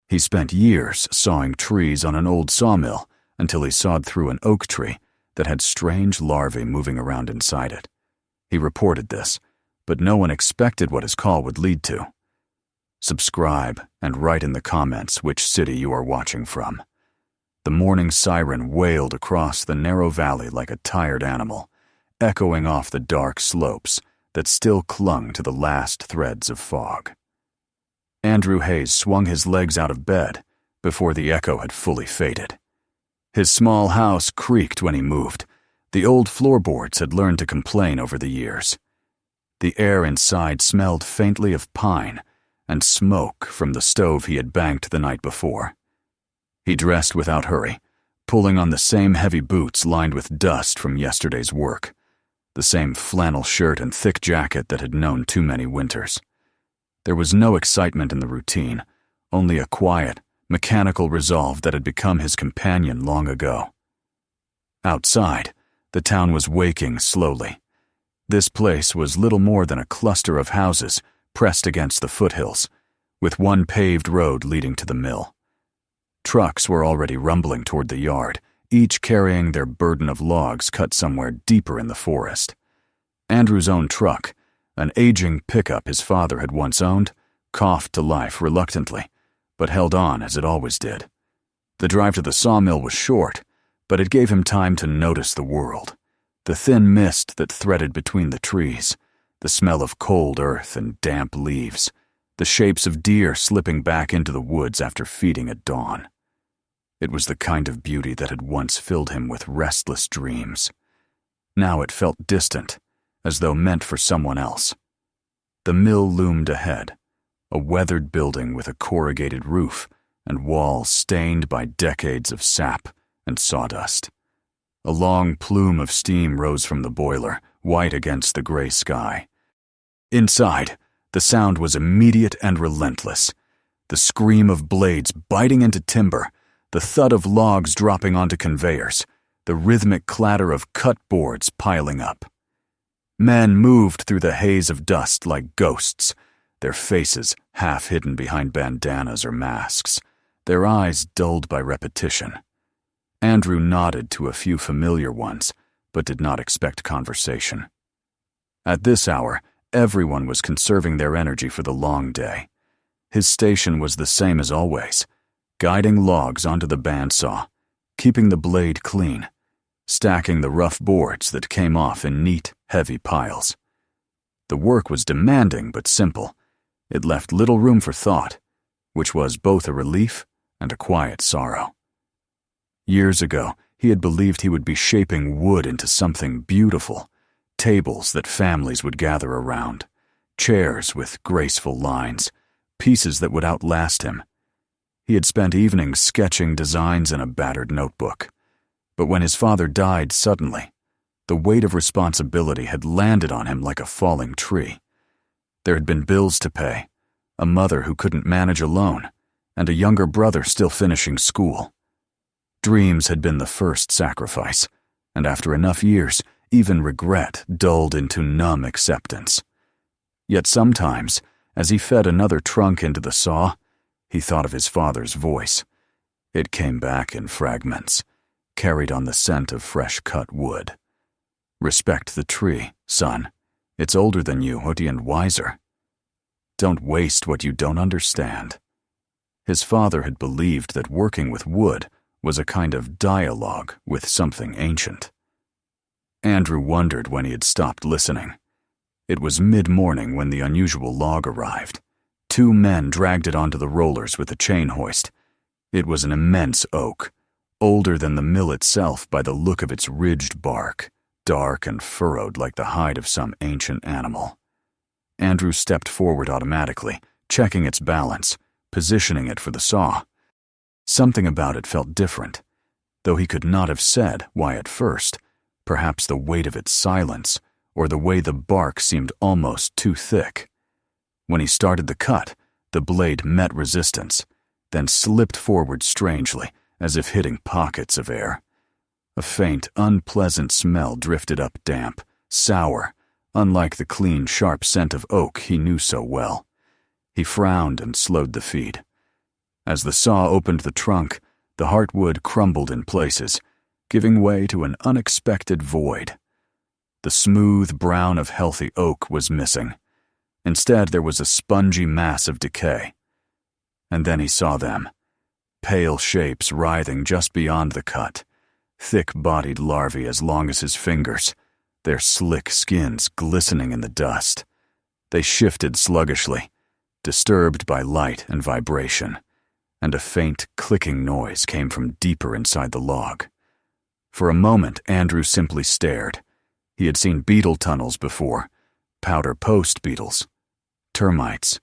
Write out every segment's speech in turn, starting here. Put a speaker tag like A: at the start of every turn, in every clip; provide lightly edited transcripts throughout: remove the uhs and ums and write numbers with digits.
A: He spent years sawing trees on an old sawmill until he sawed through an oak tree that had strange larvae moving around inside it. He reported this, but no one expected what his call would lead to. Subscribe and write in the comments which city you are watching from. The morning siren wailed across the narrow valley like a tired animal, echoing off the dark slopes that still clung to the last threads of fog. Andrew Hayes swung his legs out of bed before the echo had fully faded. His small house creaked when he moved. The old floorboards had learned to complain over the years. The air inside smelled faintly of pine and smoke from the stove he had banked the night before. He dressed without hurry, pulling on the same heavy boots lined with dust from yesterday's work, the same flannel shirt and thick jacket that had known too many winters. There was no excitement in the routine, only a quiet, mechanical resolve that had become his companion long ago. Outside, the town was waking slowly. This place was little more than a cluster of houses pressed against the foothills, with one paved road leading to the mill. Trucks were already rumbling toward the yard, each carrying their burden of logs cut somewhere deeper in the forest. Andrew's own truck, an aging pickup his father had once owned, coughed to life reluctantly, but held on as it always did. The drive to the sawmill was short, but it gave him time to notice the world. The thin mist that threaded between the trees, the smell of cold earth and damp leaves, the shapes of deer slipping back into the woods after feeding at dawn. It was the kind of beauty that had once filled him with restless dreams. Now it felt distant, as though meant for someone else. The mill loomed ahead, a weathered building with a corrugated roof and walls stained by decades of sap and sawdust. A long plume of steam rose from the boiler, white against the gray sky. Inside, the sound was immediate and relentless. The scream of blades biting into timber, the thud of logs dropping onto conveyors, the rhythmic clatter of cut boards piling up. Men moved through the haze of dust like ghosts, their faces half hidden behind bandanas or masks, their eyes dulled by repetition. Andrew nodded to a few familiar ones, but did not expect conversation. At this hour, everyone was conserving their energy for the long day. His station was the same as always, guiding logs onto the bandsaw, keeping the blade clean, stacking the rough boards that came off in neat, heavy piles. The work was demanding but simple. It left little room for thought, which was both a relief and a quiet sorrow. Years ago, he had believed he would be shaping wood into something beautiful, tables that families would gather around, chairs with graceful lines, pieces that would outlast him. He had spent evenings sketching designs in a battered notebook. But when his father died suddenly, the weight of responsibility had landed on him like a falling tree. There had been bills to pay, a mother who couldn't manage alone, and a younger brother still finishing school. Dreams had been the first sacrifice, and after enough years, even regret dulled into numb acceptance. Yet sometimes, as he fed another trunk into the saw, he thought of his father's voice. It came back in fragments, carried on the scent of fresh-cut wood. Respect the tree, son. It's older than you, and wiser. Don't waste what you don't understand. His father had believed that working with wood was a kind of dialogue with something ancient. Andrew wondered when he had stopped listening. It was mid-morning when the unusual log arrived. 2 men dragged it onto the rollers with a chain hoist. It was an immense oak, older than the mill itself by the look of its ridged bark, dark and furrowed like the hide of some ancient animal. Andrew stepped forward automatically, checking its balance, positioning it for the saw. Something about it felt different, though he could not have said why at first, perhaps the weight of its silence, or the way the bark seemed almost too thick. When he started the cut, the blade met resistance, then slipped forward strangely, as if hitting pockets of air. A faint, unpleasant smell drifted up damp, sour, unlike the clean, sharp scent of oak he knew so well. He frowned and slowed the feed. As the saw opened the trunk, the heartwood crumbled in places, giving way to an unexpected void. The smooth brown of healthy oak was missing. Instead, there was a spongy mass of decay. And then he saw them, pale shapes writhing just beyond the cut, thick-bodied larvae as long as his fingers, their slick skins glistening in the dust. They shifted sluggishly, disturbed by light and vibration, and a faint clicking noise came from deeper inside the log. For a moment, Andrew simply stared. He had seen beetle tunnels before, powder post beetles, termites,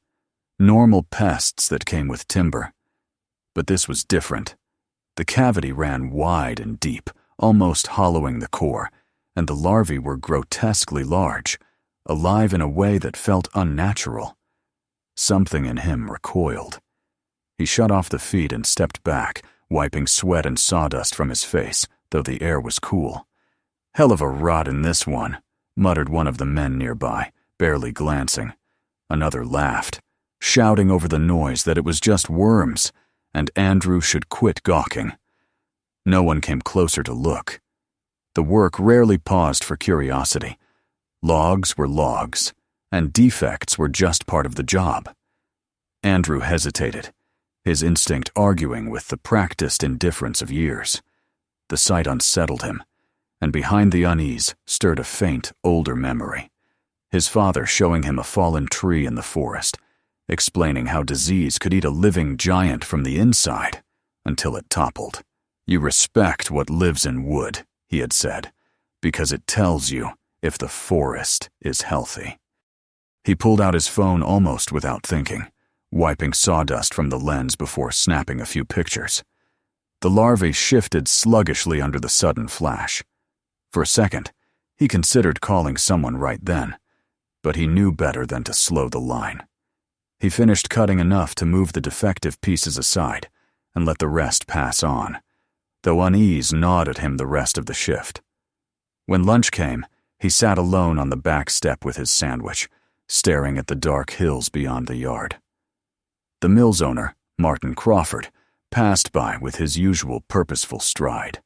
A: normal pests that came with timber. But this was different. The cavity ran wide and deep, almost hollowing the core, and the larvae were grotesquely large, alive in a way that felt unnatural. Something in him recoiled. He shut off the feed and stepped back, wiping sweat and sawdust from his face, though the air was cool. "Hell of a rot in this one," muttered one of the men nearby, barely glancing. Another laughed, shouting over the noise that it was just worms, and Andrew should quit gawking. No one came closer to look. The work rarely paused for curiosity. Logs were logs, and defects were just part of the job. Andrew hesitated, his instinct arguing with the practiced indifference of years. The sight unsettled him, and behind the unease stirred a faint, older memory. His father showing him a fallen tree in the forest, explaining how disease could eat a living giant from the inside until it toppled. "You respect what lives in wood," he had said, "because it tells you if the forest is healthy." He pulled out his phone almost without thinking, wiping sawdust from the lens before snapping a few pictures. The larvae shifted sluggishly under the sudden flash. For a second, he considered calling someone right then, but he knew better than to slow the line. He finished cutting enough to move the defective pieces aside and let the rest pass on, though unease gnawed at him the rest of the shift. When lunch came, he sat alone on the back step with his sandwich, staring at the dark hills beyond the yard. The mill's owner, Martin Crawford, passed by with his usual purposeful stride,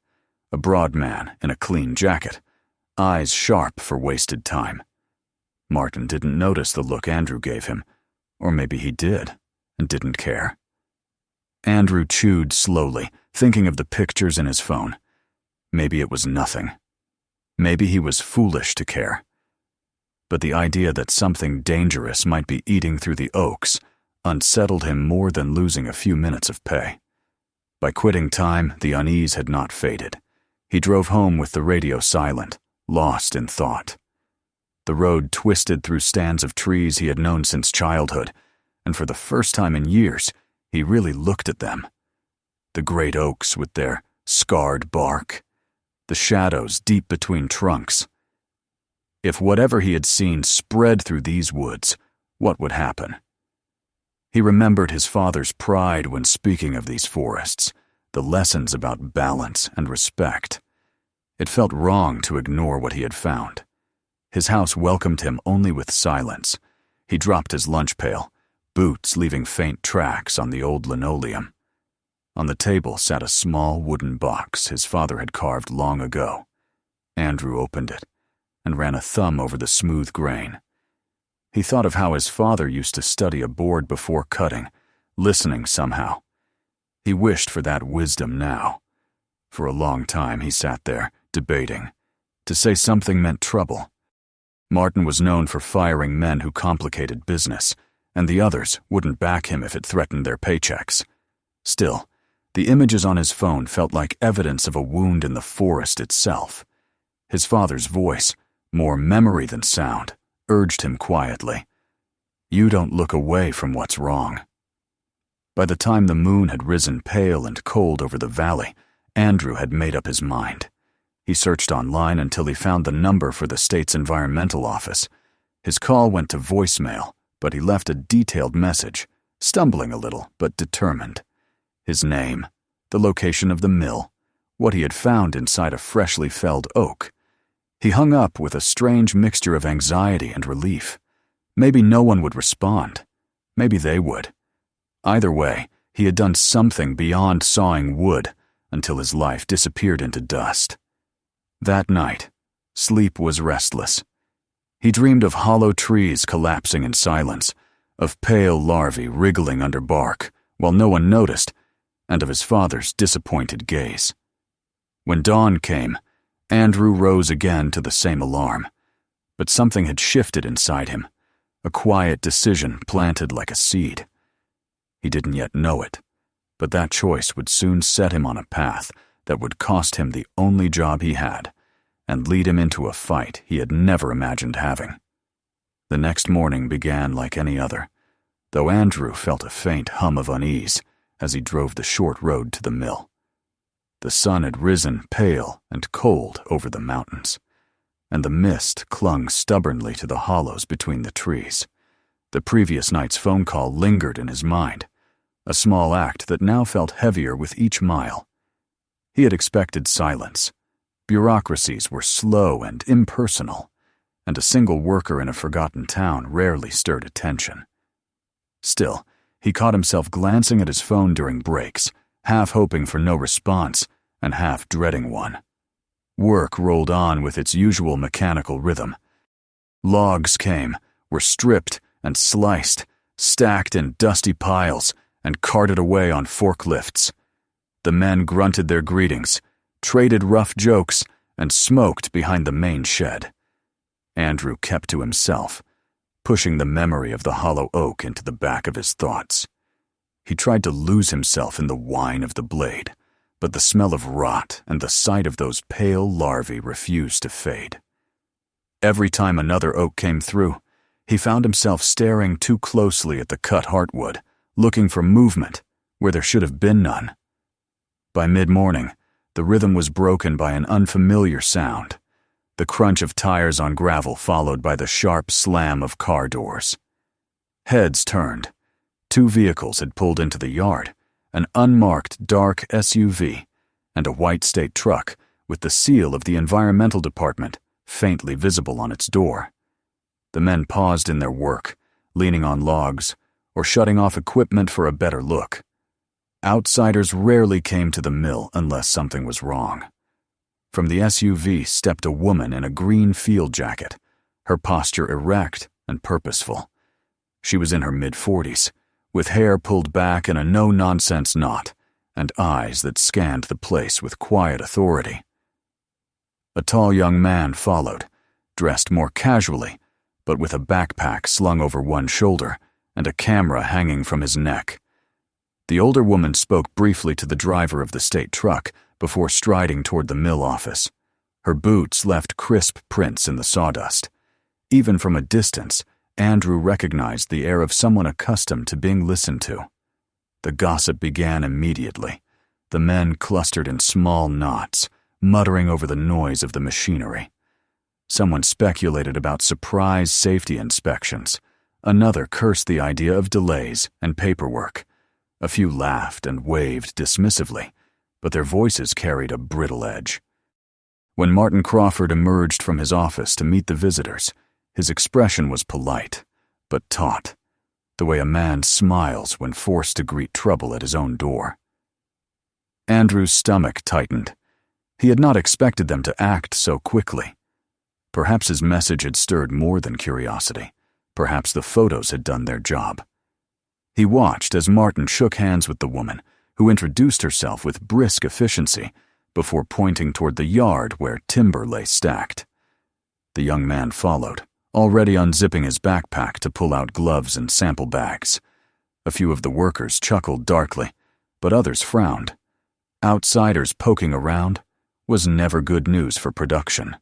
A: a broad man in a clean jacket, eyes sharp for wasted time. Martin didn't notice the look Andrew gave him, or maybe he did, and didn't care. Andrew chewed slowly, thinking of the pictures in his phone. Maybe it was nothing. Maybe he was foolish to care. But the idea that something dangerous might be eating through the oaks unsettled him more than losing a few minutes of pay. By quitting time, the unease had not faded. He drove home with the radio silent, lost in thought. The road twisted through stands of trees he had known since childhood, and for the first time in years, he really looked at them. The great oaks with their scarred bark, the shadows deep between trunks. If whatever he had seen spread through these woods, what would happen? He remembered his father's pride when speaking of these forests, the lessons about balance and respect. It felt wrong to ignore what he had found. His house welcomed him only with silence. He dropped his lunch pail, boots leaving faint tracks on the old linoleum. On the table sat a small wooden box his father had carved long ago. Andrew opened it and ran a thumb over the smooth grain. He thought of how his father used to study a board before cutting, listening somehow. He wished for that wisdom now. For a long time he sat there, debating. To say something meant trouble. Martin was known for firing men who complicated business, and the others wouldn't back him if it threatened their paychecks. Still, the images on his phone felt like evidence of a wound in the forest itself. His father's voice, more memory than sound, urged him quietly. You don't look away from what's wrong. By the time the moon had risen pale and cold over the valley, Andrew had made up his mind. He searched online until he found the number for the state's environmental office. His call went to voicemail, but he left a detailed message, stumbling a little but determined. His name, the location of the mill, what he had found inside a freshly felled oak. He hung up with a strange mixture of anxiety and relief. Maybe no one would respond. Maybe they would. Either way, he had done something beyond sawing wood until his life disappeared into dust. That night, sleep was restless. He dreamed of hollow trees collapsing in silence, of pale larvae wriggling under bark while no one noticed, and of his father's disappointed gaze. When dawn came, Andrew rose again to the same alarm, but something had shifted inside him, a quiet decision planted like a seed. He didn't yet know it, but that choice would soon set him on a path that would cost him the only job he had and lead him into a fight he had never imagined having. The next morning began like any other, though Andrew felt a faint hum of unease as he drove the short road to the mill. The sun had risen pale and cold over the mountains, and the mist clung stubbornly to the hollows between the trees. The previous night's phone call lingered in his mind, a small act that now felt heavier with each mile. He had expected silence. Bureaucracies were slow and impersonal, and a single worker in a forgotten town rarely stirred attention. Still, he caught himself glancing at his phone during breaks, half hoping for no response and half dreading one. Work rolled on with its usual mechanical rhythm. Logs came, were stripped and sliced, stacked in dusty piles, and carted away on forklifts. The men grunted their greetings, traded rough jokes, and smoked behind the main shed. Andrew kept to himself, pushing the memory of the hollow oak into the back of his thoughts. He tried to lose himself in the whine of the blade, but the smell of rot and the sight of those pale larvae refused to fade. Every time another oak came through, he found himself staring too closely at the cut heartwood, looking for movement where there should have been none. By mid-morning, the rhythm was broken by an unfamiliar sound, the crunch of tires on gravel followed by the sharp slam of car doors. Heads turned. 2 vehicles had pulled into the yard, an unmarked dark SUV and a white state truck with the seal of the environmental department faintly visible on its door. The men paused in their work, leaning on logs or shutting off equipment for a better look. Outsiders rarely came to the mill unless something was wrong. From the SUV stepped a woman in a green field jacket, her posture erect and purposeful. She was in her mid-40s, with hair pulled back in a no-nonsense knot and eyes that scanned the place with quiet authority. A tall young man followed, dressed more casually, but with a backpack slung over one shoulder and a camera hanging from his neck. The older woman spoke briefly to the driver of the state truck before striding toward the mill office. Her boots left crisp prints in the sawdust. Even from a distance, Andrew recognized the air of someone accustomed to being listened to. The gossip began immediately. The men clustered in small knots, muttering over the noise of the machinery. Someone speculated about surprise safety inspections. Another cursed the idea of delays and paperwork. A few laughed and waved dismissively, but their voices carried a brittle edge. When Martin Crawford emerged from his office to meet the visitors, his expression was polite, but taut, the way a man smiles when forced to greet trouble at his own door. Andrew's stomach tightened. He had not expected them to act so quickly. Perhaps his message had stirred more than curiosity. Perhaps the photos had done their job. He watched as Martin shook hands with the woman, who introduced herself with brisk efficiency before pointing toward the yard where timber lay stacked. The young man followed, already unzipping his backpack to pull out gloves and sample bags. A few of the workers chuckled darkly, but others frowned. Outsiders poking around was never good news for production.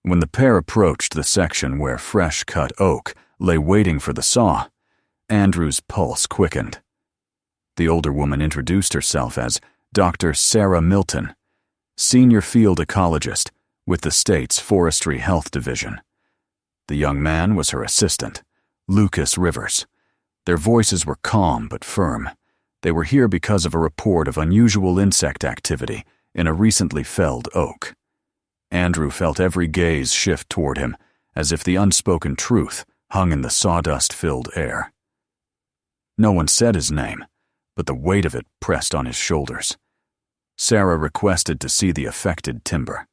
A: When the pair approached the section where fresh-cut oak lay waiting for the saw, Andrew's pulse quickened. The older woman introduced herself as Dr. Sarah Milton, senior field ecologist with the state's Forestry Health Division. The young man was her assistant, Lucas Rivers. Their voices were calm but firm. They were here because of a report of unusual insect activity in a recently felled oak. Andrew felt every gaze shift toward him, as if the unspoken truth hung in the sawdust-filled air. No one said his name, but the weight of it pressed on his shoulders. Sarah requested to see the affected timber.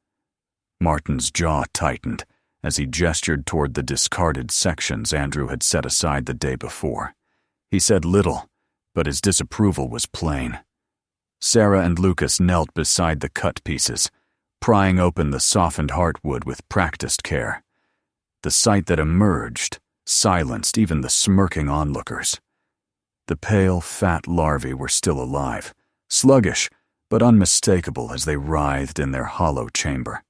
A: Martin's jaw tightened as he gestured toward the discarded sections Andrew had set aside the day before. He said little, but his disapproval was plain. Sarah and Lucas knelt beside the cut pieces, prying open the softened heartwood with practiced care. The sight that emerged silenced even the smirking onlookers. The pale, fat larvae were still alive, sluggish but unmistakable as they writhed in their hollow chamber.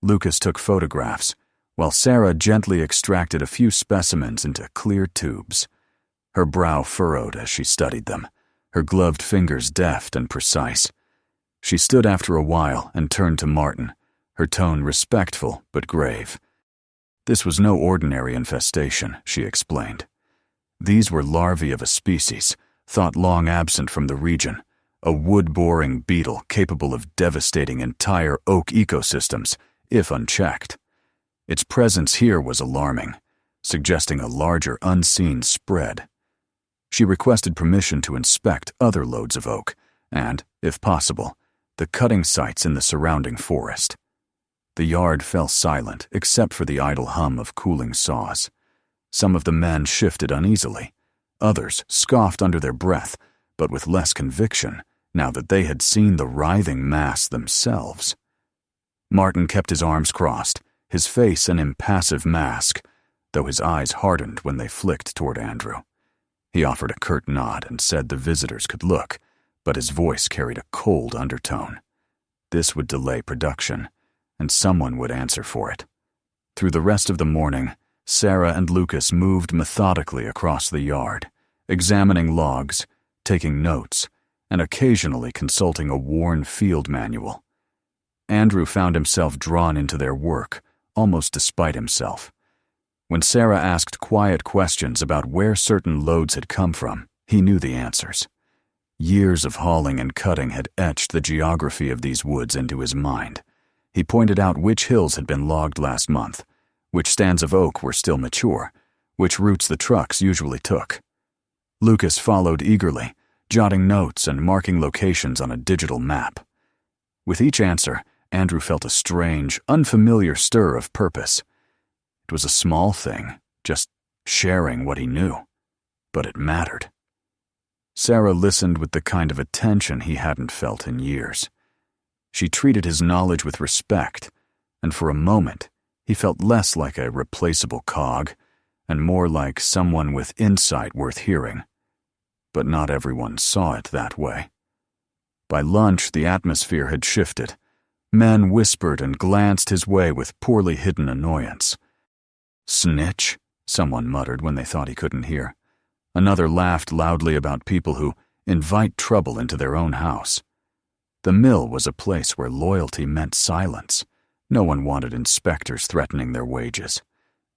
A: Lucas took photographs, while Sarah gently extracted a few specimens into clear tubes. Her brow furrowed as she studied them, her gloved fingers deft and precise. She stood after a while and turned to Martin, her tone respectful but grave. This was no ordinary infestation, she explained. These were larvae of a species, thought long absent from the region, a wood-boring beetle capable of devastating entire oak ecosystems, if unchecked. Its presence here was alarming, suggesting a larger unseen spread. She requested permission to inspect other loads of oak and, if possible, the cutting sites in the surrounding forest. The yard fell silent except for the idle hum of cooling saws. Some of the men shifted uneasily. Others scoffed under their breath, but with less conviction, now that they had seen the writhing mass themselves. Martin kept his arms crossed, his face an impassive mask, though his eyes hardened when they flicked toward Andrew. He offered a curt nod and said the visitors could look, but his voice carried a cold undertone. This would delay production, and someone would answer for it. Through the rest of the morning, Sarah and Lucas moved methodically across the yard, examining logs, taking notes, and occasionally consulting a worn field manual. Andrew found himself drawn into their work, almost despite himself. When Sarah asked quiet questions about where certain loads had come from, he knew the answers. Years of hauling and cutting had etched the geography of these woods into his mind. He pointed out which hills had been logged last month, which stands of oak were still mature, which routes the trucks usually took. Lucas followed eagerly, jotting notes and marking locations on a digital map. With each answer, Andrew felt a strange, unfamiliar stir of purpose. It was a small thing, just sharing what he knew, but it mattered. Sarah listened with the kind of attention he hadn't felt in years. She treated his knowledge with respect, and for a moment, he felt less like a replaceable cog and more like someone with insight worth hearing. But not everyone saw it that way. By lunch, the atmosphere had shifted. Men whispered and glanced his way with poorly hidden annoyance. "Snitch," someone muttered when they thought he couldn't hear. Another laughed loudly about people who invite trouble into their own house. The mill was a place where loyalty meant silence. No one wanted inspectors threatening their wages.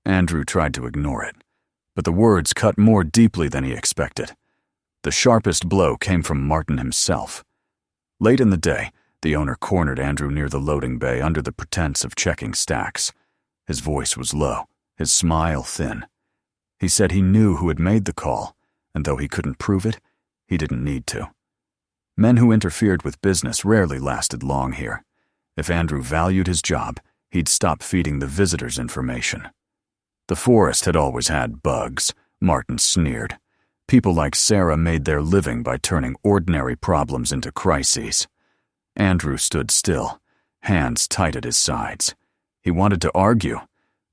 A: Andrew tried to ignore it, but the words cut more deeply than he expected. The sharpest blow came from Martin himself. Late in the day, the owner cornered Andrew near the loading bay under the pretense of checking stacks. His voice was low, his smile thin. He said he knew who had made the call, and though he couldn't prove it, he didn't need to. Men who interfered with business rarely lasted long here. If Andrew valued his job, he'd stop feeding the visitors information. The forest had always had bugs, Martin sneered. People like Sarah made their living by turning ordinary problems into crises. Andrew stood still, hands tight at his sides. He wanted to argue,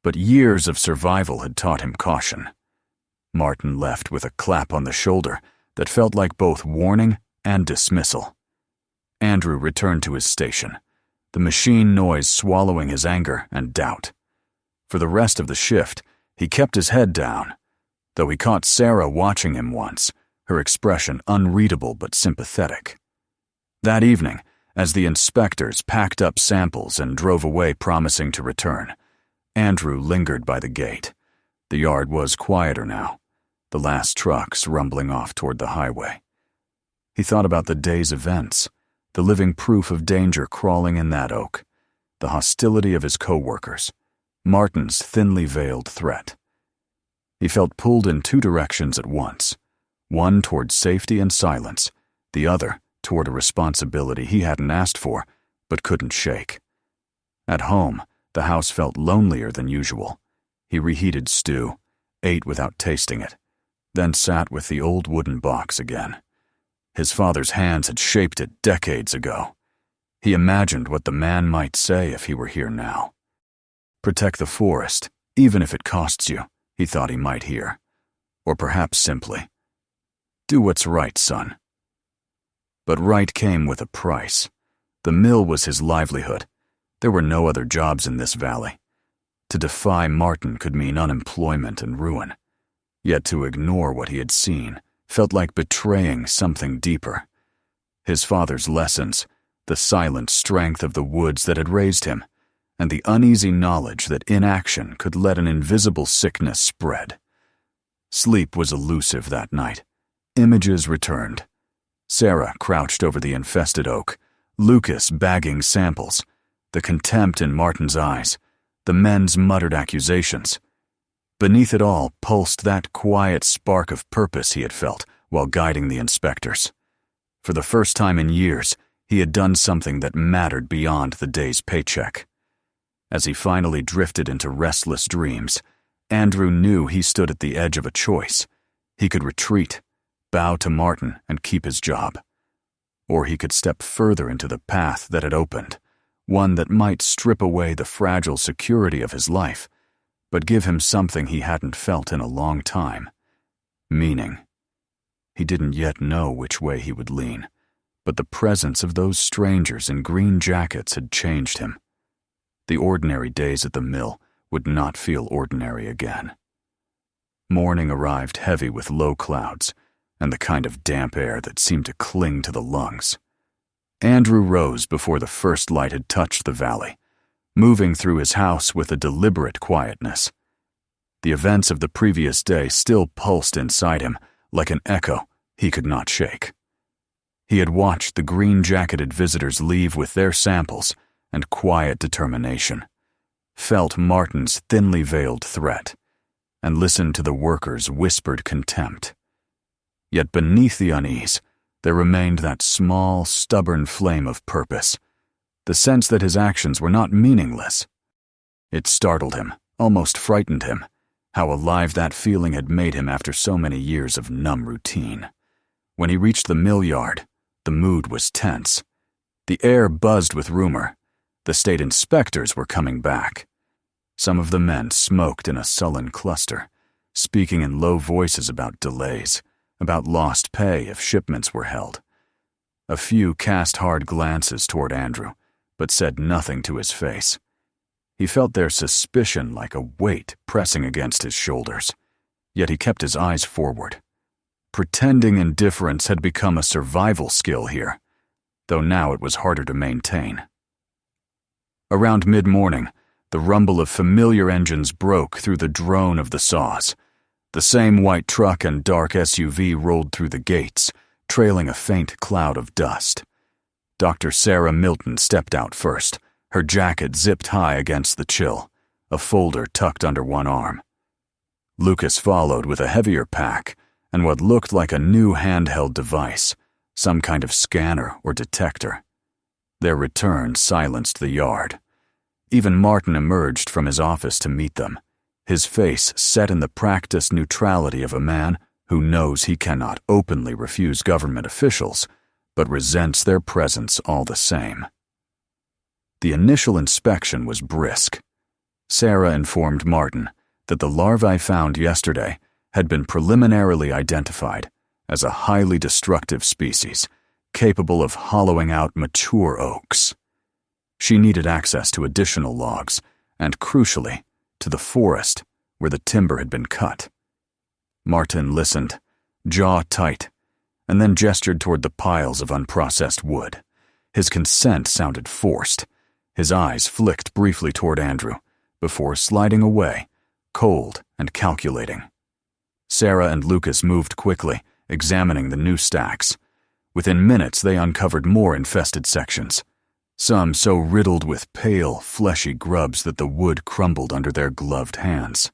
A: but years of survival had taught him caution. Martin left with a clap on the shoulder that felt like both warning and dismissal. Andrew returned to his station, the machine noise swallowing his anger and doubt. For the rest of the shift, he kept his head down, though he caught Sarah watching him once, her expression unreadable but sympathetic. That evening, as the inspectors packed up samples and drove away promising to return, Andrew lingered by the gate. The yard was quieter now, the last trucks rumbling off toward the highway. He thought about the day's events, the living proof of danger crawling in that oak, the hostility of his co-workers, Martin's thinly veiled threat. He felt pulled in two directions at once. one toward safety and silence, the other toward a responsibility he hadn't asked for but couldn't shake. At home, the house felt lonelier than usual. He reheated stew, ate without tasting it, then sat with the old wooden box again. His father's hands had shaped it decades ago. He imagined what the man might say if he were here now. "Protect the forest, even if it costs you," he thought he might hear. Or perhaps simply, "Do what's right, son." But right came with a price. The mill was his livelihood. There were no other jobs in this valley. To defy Martin could mean unemployment and ruin. Yet to ignore what he had seen felt like betraying something deeper. His father's lessons, the silent strength of the woods that had raised him, and the uneasy knowledge that inaction could let an invisible sickness spread. Sleep was elusive that night. Images returned. Sarah crouched over the infested oak, Lucas bagging samples, the contempt in Martin's eyes, the men's muttered accusations. Beneath it all pulsed that quiet spark of purpose he had felt while guiding the inspectors. For the first time in years, he had done something that mattered beyond the day's paycheck. As he finally drifted into restless dreams, Andrew knew he stood at the edge of a choice. He could retreat, bow to Martin, and keep his job. Or he could step further into the path that had opened, one that might strip away the fragile security of his life, but give him something he hadn't felt in a long time: meaning. He didn't yet know which way he would lean, but the presence of those strangers in green jackets had changed him. The ordinary days at the mill would not feel ordinary again. Morning arrived heavy with low clouds and the kind of damp air that seemed to cling to the lungs. Andrew rose before the first light had touched the valley, moving through his house with a deliberate quietness. The events of the previous day still pulsed inside him like an echo he could not shake. He had watched the green-jacketed visitors leave with their samples and quiet determination, felt Martin's thinly veiled threat, and listened to the workers' whispered contempt. Yet beneath the unease, there remained that small, stubborn flame of purpose, the sense that his actions were not meaningless. It startled him, almost frightened him, how alive that feeling had made him after so many years of numb routine. When he reached the mill yard, the mood was tense. The air buzzed with rumor. The state inspectors were coming back. Some of the men smoked in a sullen cluster, speaking in low voices about delays, about lost pay if shipments were held. A few cast hard glances toward Andrew, but said nothing to his face. He felt their suspicion like a weight pressing against his shoulders, yet he kept his eyes forward. Pretending indifference had become a survival skill here, though now it was harder to maintain. Around mid-morning, the rumble of familiar engines broke through the drone of the saws. The same white truck and dark SUV rolled through the gates, trailing a faint cloud of dust. Dr. Sarah Milton stepped out first, her jacket zipped high against the chill, a folder tucked under one arm. Lucas followed with a heavier pack and what looked like a new handheld device, some kind of scanner or detector. Their return silenced the yard. Even Martin emerged from his office to meet them, his face set in the practiced neutrality of a man who knows he cannot openly refuse government officials, but resents their presence all the same. The initial inspection was brisk. Sarah informed Martin that the larvae found yesterday had been preliminarily identified as a highly destructive species, capable of hollowing out mature oaks. She needed access to additional logs, and crucially, to the forest where the timber had been cut. Martin listened, jaw tight, and then gestured toward the piles of unprocessed wood. His consent sounded forced. His eyes flicked briefly toward Andrew, before sliding away, cold and calculating. Sarah and Lucas moved quickly, examining the new stacks. Within minutes, they uncovered more infested sections, some so riddled with pale, fleshy grubs that the wood crumbled under their gloved hands.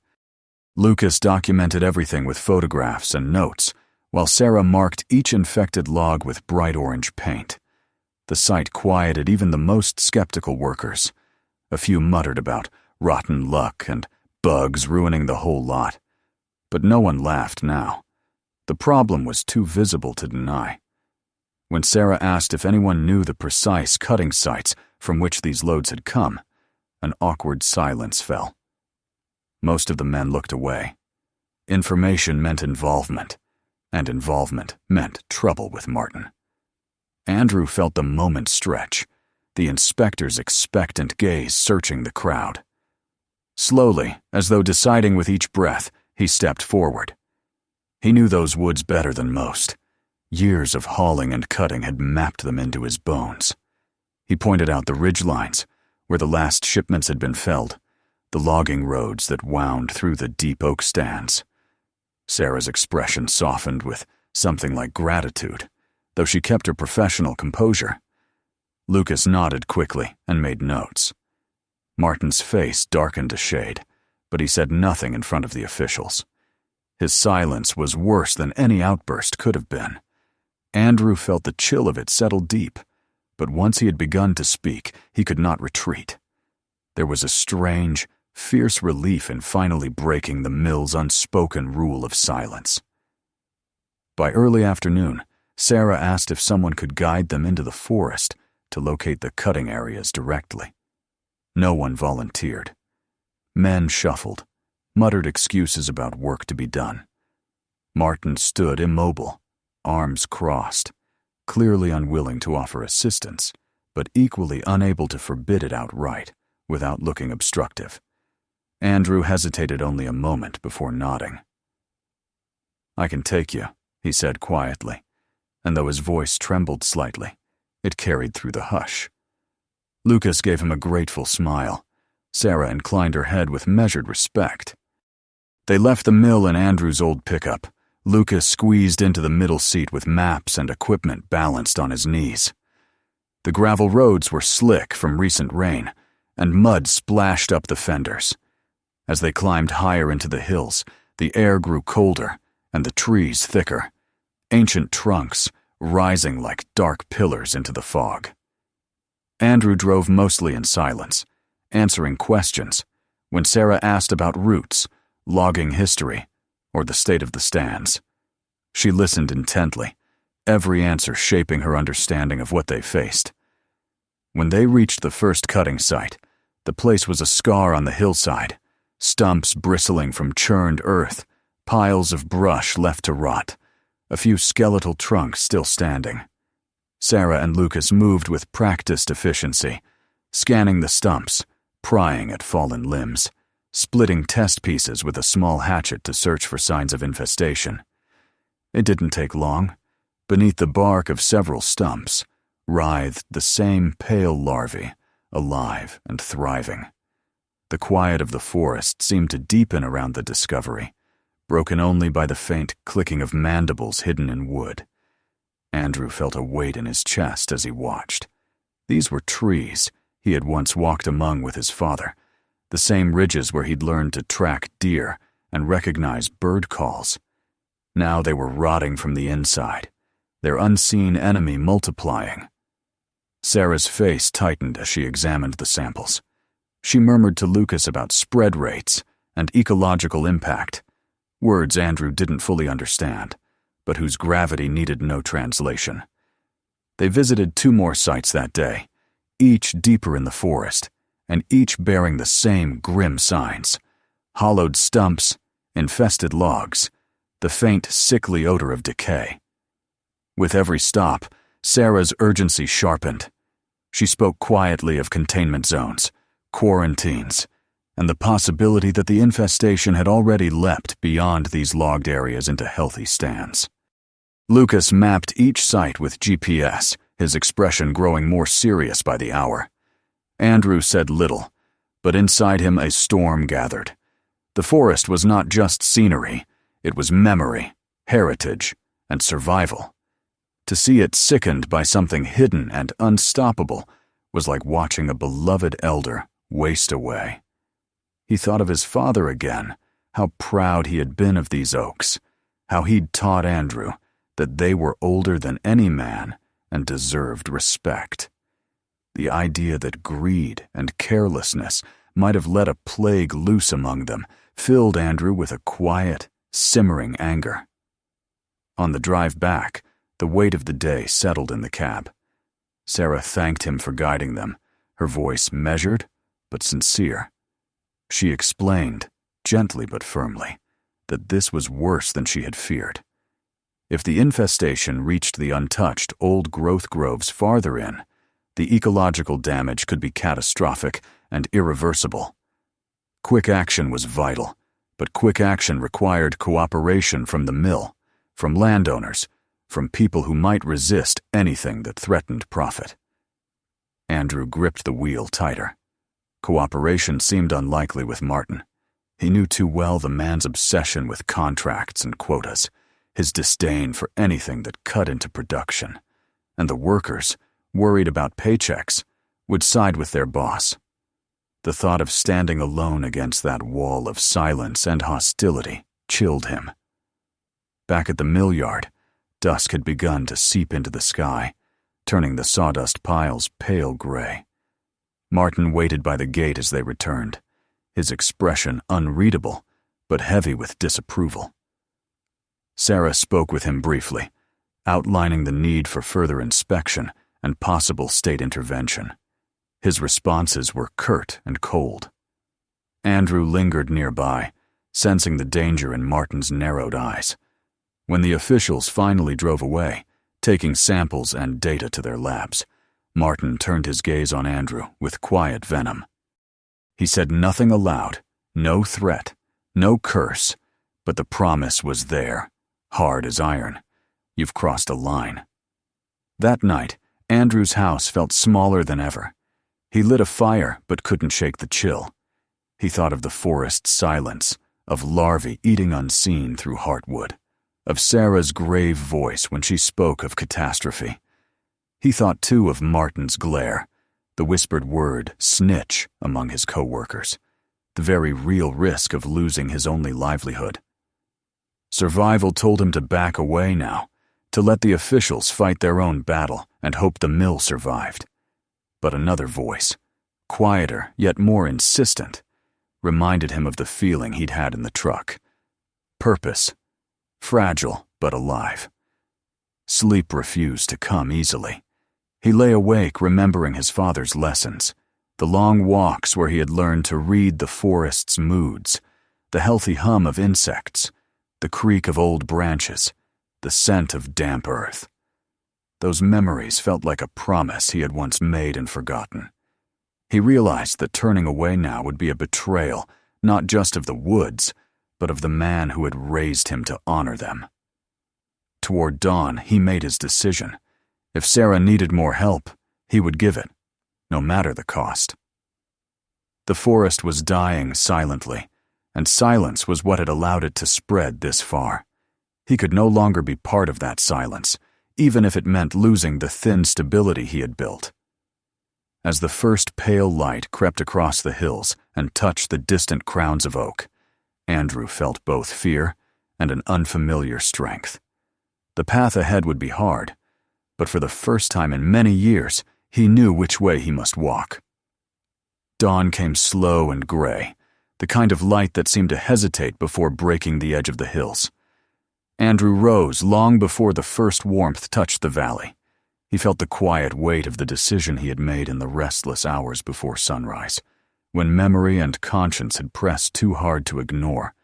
A: Lucas documented everything with photographs and notes, while Sarah marked each infected log with bright orange paint. The sight quieted even the most skeptical workers. A few muttered about rotten luck and bugs ruining the whole lot. But no one laughed now. The problem was too visible to deny. When Sarah asked if anyone knew the precise cutting sites from which these loads had come, an awkward silence fell. Most of the men looked away. Information meant involvement, and involvement meant trouble with Martin. Andrew felt the moment stretch, the inspector's expectant gaze searching the crowd. Slowly, as though deciding with each breath, he stepped forward. He knew those woods better than most. Years of hauling and cutting had mapped them into his bones. He pointed out the ridgelines, where the last shipments had been felled, the logging roads that wound through the deep oak stands. Sarah's expression softened with something like gratitude, though she kept her professional composure. Lucas nodded quickly and made notes. Martin's face darkened a shade, but he said nothing in front of the officials. His silence was worse than any outburst could have been. Andrew felt the chill of it settle deep, but once he had begun to speak, he could not retreat. There was a strange, fierce relief in finally breaking the mill's unspoken rule of silence. By early afternoon, Sarah asked if someone could guide them into the forest to locate the cutting areas directly. No one volunteered. Men shuffled, muttered excuses about work to be done. Martin stood immobile, arms crossed, clearly unwilling to offer assistance, but equally unable to forbid it outright without looking obstructive. Andrew hesitated only a moment before nodding. "I can take you," he said quietly, and though his voice trembled slightly, it carried through the hush. Lucas gave him a grateful smile. Sarah inclined her head with measured respect. They left the mill in Andrew's old pickup. Lucas squeezed into the middle seat with maps and equipment balanced on his knees. The gravel roads were slick from recent rain, and mud splashed up the fenders. As they climbed higher into the hills, the air grew colder and the trees thicker, ancient trunks rising like dark pillars into the fog. Andrew drove mostly in silence, answering questions. When Sarah asked about routes, logging history, or the state of the stands, she listened intently, every answer shaping her understanding of what they faced. When they reached the first cutting site, the place was a scar on the hillside, stumps bristling from churned earth, piles of brush left to rot, a few skeletal trunks still standing. Sarah and Lucas moved with practiced efficiency, scanning the stumps, prying at fallen limbs, splitting test pieces with a small hatchet to search for signs of infestation. It didn't take long. Beneath the bark of several stumps writhed the same pale larvae, alive and thriving. The quiet of the forest seemed to deepen around the discovery, broken only by the faint clicking of mandibles hidden in wood. Andrew felt a weight in his chest as he watched. These were trees he had once walked among with his father, the same ridges where he'd learned to track deer and recognize bird calls. Now they were rotting from the inside, their unseen enemy multiplying. Sarah's face tightened as she examined the samples. She murmured to Lucas about spread rates and ecological impact, words Andrew didn't fully understand, but whose gravity needed no translation. They visited 2 more sites that day, each deeper in the forest, and each bearing the same grim signs: hollowed stumps, infested logs, the faint, sickly odor of decay. With every stop, Sarah's urgency sharpened. She spoke quietly of containment zones, quarantines, and the possibility that the infestation had already leapt beyond these logged areas into healthy stands. Lucas mapped each site with GPS, his expression growing more serious by the hour. Andrew said little, but inside him a storm gathered. The forest was not just scenery, it was memory, heritage, and survival. To see it sickened by something hidden and unstoppable was like watching a beloved elder waste away. He thought of his father again, how proud he had been of these oaks, how he'd taught Andrew, that they were older than any man and deserved respect. The idea that greed and carelessness might have let a plague loose among them filled Andrew with a quiet, simmering anger. On the drive back, the weight of the day settled in the cab. Sarah thanked him for guiding them, her voice measured but sincere. She explained, gently but firmly, that this was worse than she had feared. If the infestation reached the untouched old growth groves farther in, the ecological damage could be catastrophic and irreversible. Quick action was vital, but quick action required cooperation from the mill, from landowners, from people who might resist anything that threatened profit. Andrew gripped the wheel tighter. Cooperation seemed unlikely with Martin. He knew too well the man's obsession with contracts and quotas, his disdain for anything that cut into production, and the workers, worried about paychecks, would side with their boss. The thought of standing alone against that wall of silence and hostility chilled him. Back at the mill yard, dusk had begun to seep into the sky, turning the sawdust piles pale gray. Martin waited by the gate as they returned, his expression unreadable, but heavy with disapproval. Sarah spoke with him briefly, outlining the need for further inspection and possible state intervention. His responses were curt and cold. Andrew lingered nearby, sensing the danger in Martin's narrowed eyes. When the officials finally drove away, taking samples and data to their labs, Martin turned his gaze on Andrew with quiet venom. He said nothing aloud, no threat, no curse, but the promise was there, hard as iron. You've crossed a line. That night, Andrew's house felt smaller than ever. He lit a fire but couldn't shake the chill. He thought of the forest's silence, of larvae eating unseen through heartwood, of Sarah's grave voice when she spoke of catastrophe. He thought too of Martin's glare, the whispered word snitch among his co-workers, the very real risk of losing his only livelihood. Survival told him to back away now, to let the officials fight their own battle and hope the mill survived. But another voice, quieter yet more insistent, reminded him of the feeling he'd had in the truck. Purpose, fragile but alive. Sleep refused to come easily. He lay awake remembering his father's lessons, the long walks where he had learned to read the forest's moods, the healthy hum of insects, the creak of old branches, the scent of damp earth. Those memories felt like a promise he had once made and forgotten. He realized that turning away now would be a betrayal, not just of the woods, but of the man who had raised him to honor them. Toward dawn, he made his decision. If Sarah needed more help, he would give it, no matter the cost. The forest was dying silently, and silence was what had allowed it to spread this far. He could no longer be part of that silence, even if it meant losing the thin stability he had built. As the first pale light crept across the hills and touched the distant crowns of oak, Andrew felt both fear and an unfamiliar strength. The path ahead would be hard, but for the first time in many years, he knew which way he must walk. Dawn came slow and gray, the kind of light that seemed to hesitate before breaking the edge of the hills. Andrew rose long before the first warmth touched the valley. He felt the quiet weight of the decision he had made in the restless hours before sunrise, when memory and conscience had pressed too hard to ignore.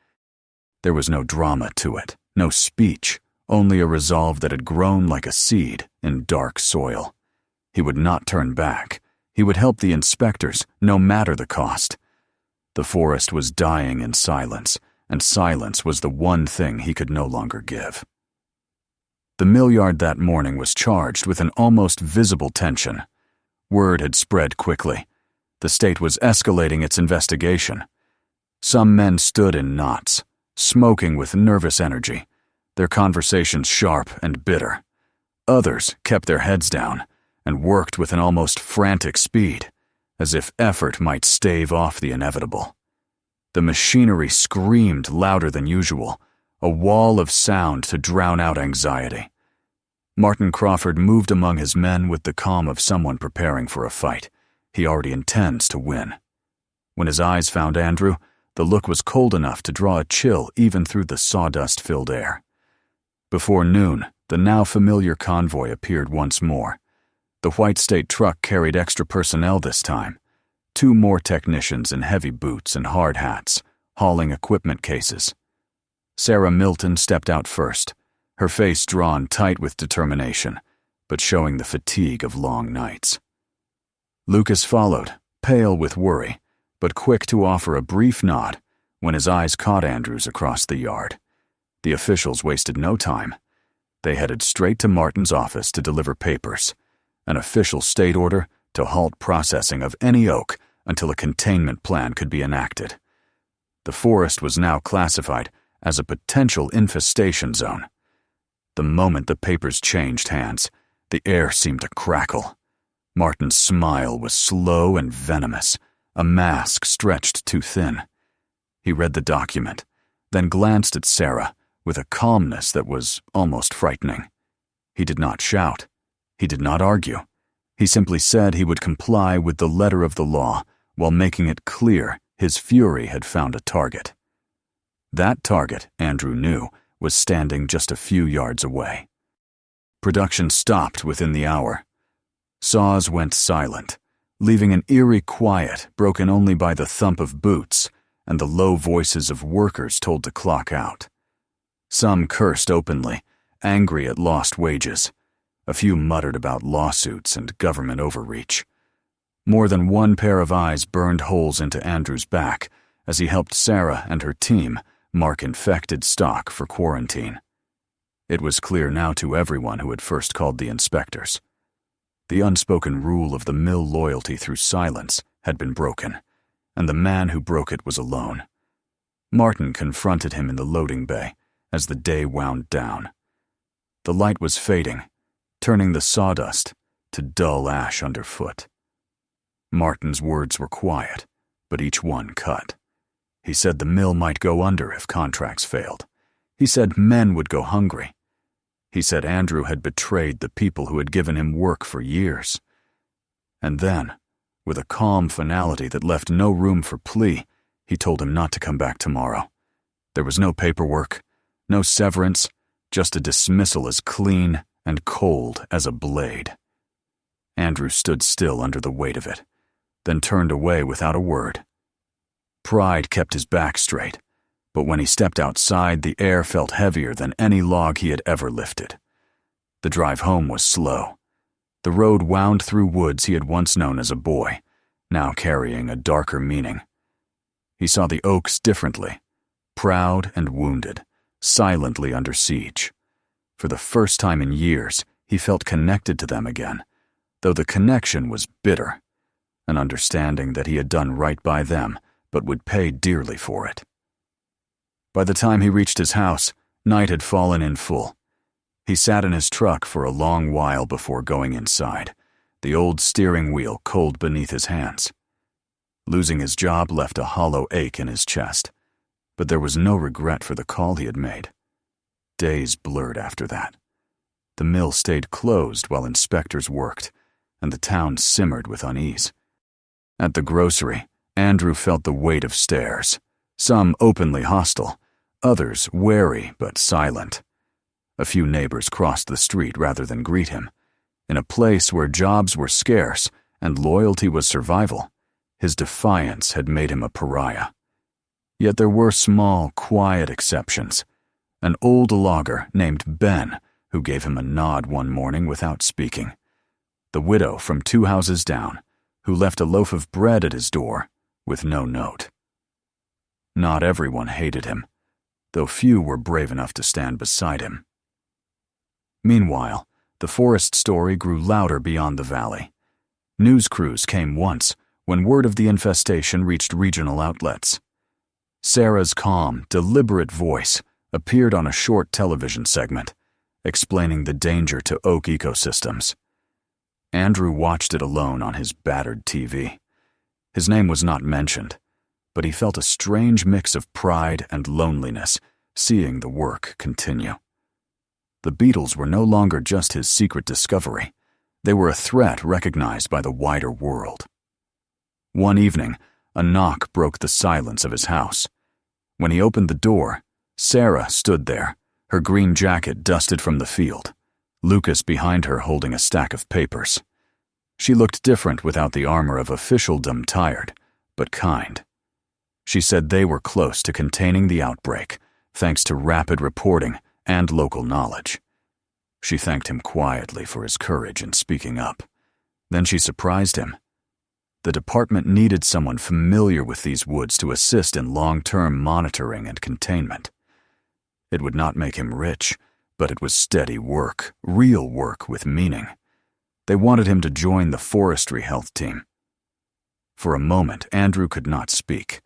A: There was no drama to it, no speech, only a resolve that had grown like a seed in dark soil. He would not turn back. He would help the inspectors, no matter the cost. The forest was dying in silence, and silence was the one thing he could no longer give. The mill yard that morning was charged with an almost visible tension. Word had spread quickly. The state was escalating its investigation. Some men stood in knots, smoking with nervous energy, their conversations sharp and bitter. Others kept their heads down and worked with an almost frantic speed, as if effort might stave off the inevitable. The machinery screamed louder than usual, a wall of sound to drown out anxiety, Martin Crawford moved among his men with the calm of someone preparing for a fight. He already intends to win. When his eyes found Andrew, the look was cold enough to draw a chill even through the sawdust-filled air. Before noon, the now familiar convoy appeared once more. The white state truck carried extra personnel this time. 2 more technicians in heavy boots and hard hats, hauling equipment cases. Sarah Milton stepped out first, her face drawn tight with determination, but showing the fatigue of long nights. Lucas followed, pale with worry, but quick to offer a brief nod when his eyes caught Andrew's across the yard. The officials wasted no time. They headed straight to Martin's office to deliver papers, an official state order to halt processing of any oak until a containment plan could be enacted. The forest was now classified as a potential infestation zone. The moment the papers changed hands, the air seemed to crackle. Martin's smile was slow and venomous, a mask stretched too thin. He read the document, then glanced at Sarah with a calmness that was almost frightening. He did not shout. He did not argue. He simply said he would comply with the letter of the law while making it clear his fury had found a target. That target, Andrew knew, was standing just a few yards away. Production stopped within the hour. Saws went silent, leaving an eerie quiet broken only by the thump of boots and the low voices of workers told to clock out. Some cursed openly, angry at lost wages. A few muttered about lawsuits and government overreach. More than one pair of eyes burned holes into Andrew's back as he helped Sarah and her team mark infected stock for quarantine. It was clear now to everyone who had first called the inspectors. The unspoken rule of the mill loyalty through silence had been broken, and the man who broke it was alone. Martin confronted him in the loading bay as the day wound down. The light was fading, turning the sawdust to dull ash underfoot. Martin's words were quiet, but each one cut. He said the mill might go under if contracts failed. He said men would go hungry. He said Andrew had betrayed the people who had given him work for years. And then, with a calm finality that left no room for plea, he told him not to come back tomorrow. There was no paperwork, no severance, just a dismissal as clean and cold as a blade. Andrew stood still under the weight of it, then turned away without a word. Pride kept his back straight, but when he stepped outside, the air felt heavier than any log he had ever lifted. The drive home was slow. The road wound through woods he had once known as a boy, now carrying a darker meaning. He saw the Oaks differently, proud and wounded, silently under siege. For the first time in years, he felt connected to them again, though the connection was bitter, an understanding that he had done right by them, but would pay dearly for it. By the time he reached his house, night had fallen in full. He sat in his truck for a long while before going inside, the old steering wheel cold beneath his hands. Losing his job left a hollow ache in his chest, but there was no regret for the call he had made. Days blurred after that. The mill stayed closed while inspectors worked, and the town simmered with unease. At the grocery, Andrew felt the weight of stares, some openly hostile, others wary but silent. A few neighbors crossed the street rather than greet him. In a place where jobs were scarce and loyalty was survival, his defiance had made him a pariah. Yet there were small, quiet exceptions. An old logger named Ben, who gave him a nod one morning without speaking. The widow from 2 houses down, who left a loaf of bread at his door with no note. Not everyone hated him, though few were brave enough to stand beside him. Meanwhile, the forest story grew louder beyond the valley. News crews came once when word of the infestation reached regional outlets. Sarah's calm, deliberate voice appeared on a short television segment, explaining the danger to oak ecosystems. Andrew watched it alone on his battered TV. His name was not mentioned, but he felt a strange mix of pride and loneliness seeing the work continue. The beetles were no longer just his secret discovery. They were a threat recognized by the wider world. One evening, a knock broke the silence of his house. When he opened the door, Sarah stood there, her green jacket dusted from the field, Lucas behind her holding a stack of papers. She looked different without the armor of officialdom, tired, but kind. She said they were close to containing the outbreak, thanks to rapid reporting and local knowledge. She thanked him quietly for his courage in speaking up. Then she surprised him. The department needed someone familiar with these woods to assist in long-term monitoring and containment. It would not make him rich, but it was steady work, real work with meaning. They wanted him to join the forestry health team. For a moment, Andrew could not speak.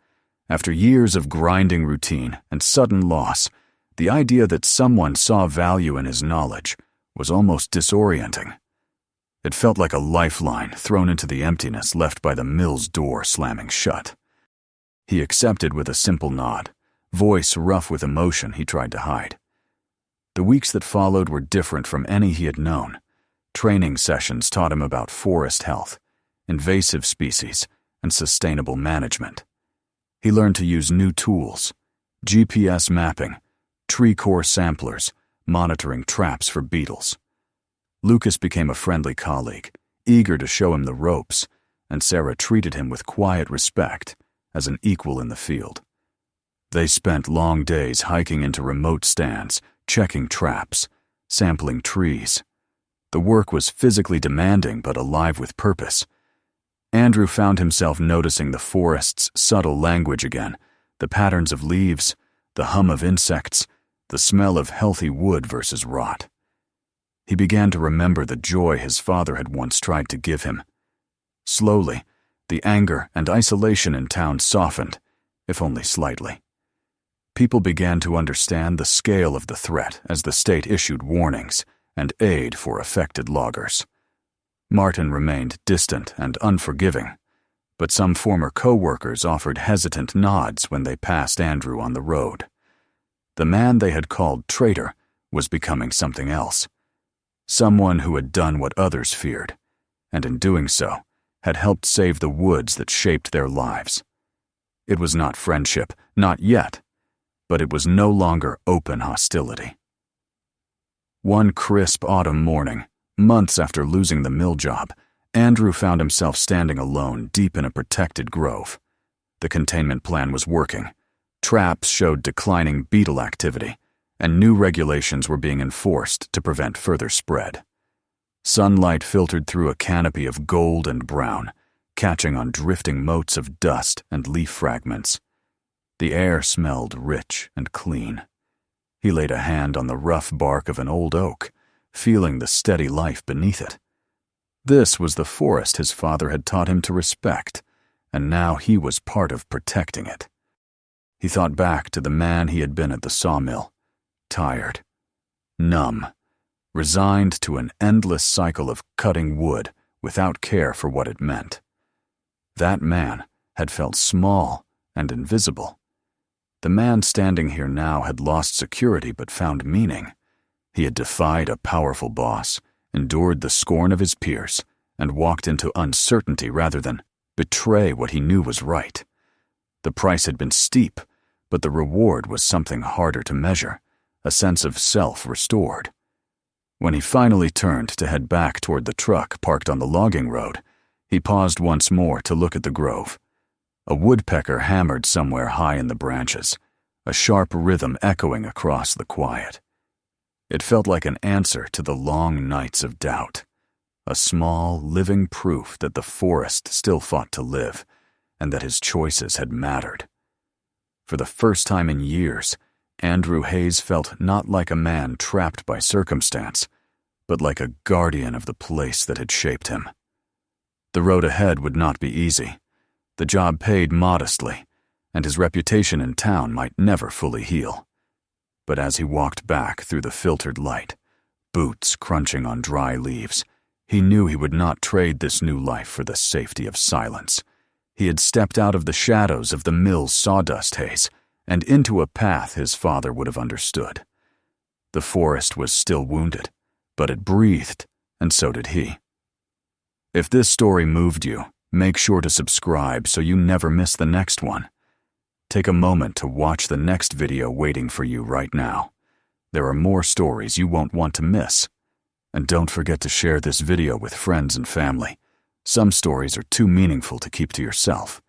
A: After years of grinding routine and sudden loss, the idea that someone saw value in his knowledge was almost disorienting. It felt like a lifeline thrown into the emptiness left by the mill's door slamming shut. He accepted with a simple nod, voice rough with emotion he tried to hide. The weeks that followed were different from any he had known. Training sessions taught him about forest health, invasive species, and sustainable management. He learned to use new tools, GPS mapping, tree core samplers, monitoring traps for beetles. Lucas became a friendly colleague, eager to show him the ropes, and Sarah treated him with quiet respect, as an equal in the field. They spent long days hiking into remote stands, checking traps, sampling trees. The work was physically demanding but alive with purpose. Andrew found himself noticing the forest's subtle language again, the patterns of leaves, the hum of insects, the smell of healthy wood versus rot. He began to remember the joy his father had once tried to give him. Slowly, the anger and isolation in town softened, if only slightly. People began to understand the scale of the threat as the state issued warnings and aid for affected loggers. Martin remained distant and unforgiving, but some former co-workers offered hesitant nods when they passed Andrew on the road. The man they had called traitor was becoming something else. Someone who had done what others feared, and in doing so, had helped save the woods that shaped their lives. It was not friendship, not yet, but it was no longer open hostility. One crisp autumn morning, months after losing the mill job, Andrew found himself standing alone deep in a protected grove. The containment plan was working. Traps showed declining beetle activity, and new regulations were being enforced to prevent further spread. Sunlight filtered through a canopy of gold and brown, catching on drifting motes of dust and leaf fragments. The air smelled rich and clean. He laid a hand on the rough bark of an old oak, feeling the steady life beneath it. This was the forest his father had taught him to respect, and now he was part of protecting it. He thought back to the man he had been at the sawmill, tired, numb, resigned to an endless cycle of cutting wood without care for what it meant. That man had felt small and invisible. The man standing here now had lost security but found meaning. He had defied a powerful boss, endured the scorn of his peers, and walked into uncertainty rather than betray what he knew was right. The price had been steep, but the reward was something harder to measure, a sense of self restored. When he finally turned to head back toward the truck parked on the logging road, he paused once more to look at the grove. A woodpecker hammered somewhere high in the branches, a sharp rhythm echoing across the quiet. It felt like an answer to the long nights of doubt, a small, living proof that the forest still fought to live, and that his choices had mattered. For the first time in years, Andrew Hayes felt not like a man trapped by circumstance, but like a guardian of the place that had shaped him. The road ahead would not be easy. The job paid modestly, and his reputation in town might never fully heal. But as he walked back through the filtered light, boots crunching on dry leaves, he knew he would not trade this new life for the safety of silence. He had stepped out of the shadows of the mill's sawdust haze and into a path his father would have understood. The forest was still wounded, but it breathed, and so did he. If this story moved you, make sure to subscribe so you never miss the next one. Take a moment to watch the next video waiting for you right now. There are more stories you won't want to miss. And don't forget to share this video with friends and family. Some stories are too meaningful to keep to yourself.